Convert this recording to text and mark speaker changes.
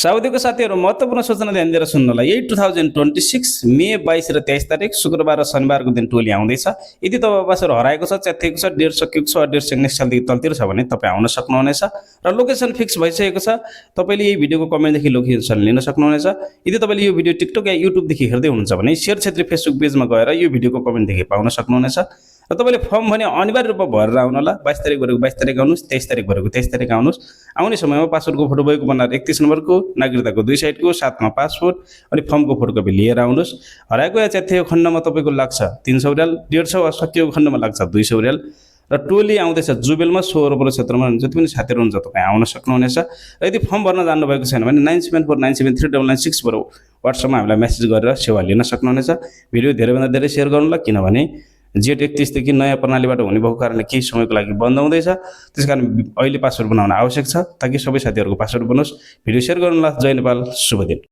Speaker 1: साउदीको साथीहरू महत्त्वपूर्ण सूचना ध्यान दिएर सुन्नुलाई। यही 2026 मे 22 र 23 तारिक शुक्रबार र शनिबारको दिन टोली आउँदैछ। यदि तपाईँ बसेर हराएको छ, च्यातिएको छ, डेढ सकिएको छ, डेढ नेक्स्ट सालदेखि तलतिर छ भने तपाईँ आउन सक्नुहुनेछ र लोकेसन फिक्स भइसकेको छ। तपाईँले यही भिडियोको कमेन्टदेखि लोकेसन लिन सक्नुहुनेछ। यदि तपाईँले यो भिडियो टिकटक या युट्युबदेखि हेर्दै हुनुहुन्छ भने शेयर क्षेत्री फेसबुक पेजमा गएर यो भिडियोको कमेन्टदेखि पाउन सक्नुहुनेछ र तपाईँले फर्म भने अनिवार्य रूपमा भरेर आउनु होला। 22 तारिक भरेको 22 तारिक आउनुहोस्, 23 तारिक भरेको 23 तारिक आउनुहोस्। आउने समयमा पासपोर्टको फोटो भएको बनाएर 31 नम्बरको, नागरिकताको 2 साइडको, साथमा पासपोर्ट अनि फर्मको फोटोकपी लिएर आउनुहोस्। हराएको या च्यातिएको खण्डमा तपाईँको लाग्छ 300 रियाल, 150 सकिएको खण्डमा लाग्छ 200 रियाल र टोली आउँदैछ जुबेलमा सोह्रपुर क्षेत्रमा। जति पनि साथीहरू हुन्छ तपाईँ आउन सक्नुहुनेछ र यदि फर्म भर्न जान्नुभएको छैन भने 9749739964 वाट्सएपमा हामीलाई मेसेज गरेर सेवा लिन सक्नुहुनेछ। भिडियो धेरैभन्दा धेरै सेयर गर्नुहोला, किनभने जेठ 31 देखि नयाँ प्रणालीबाट हुने भएको कारणले केही समयको लागि बन्द हुँदैछ। त्यसकारण अहिले पासवर्ड बनाउन आवश्यक छ ताकि सबै साथीहरूको पासवर्ड बनोस्। भिडियो सेयर गर्नुहोला। जय नेपाल, शुभ दिन।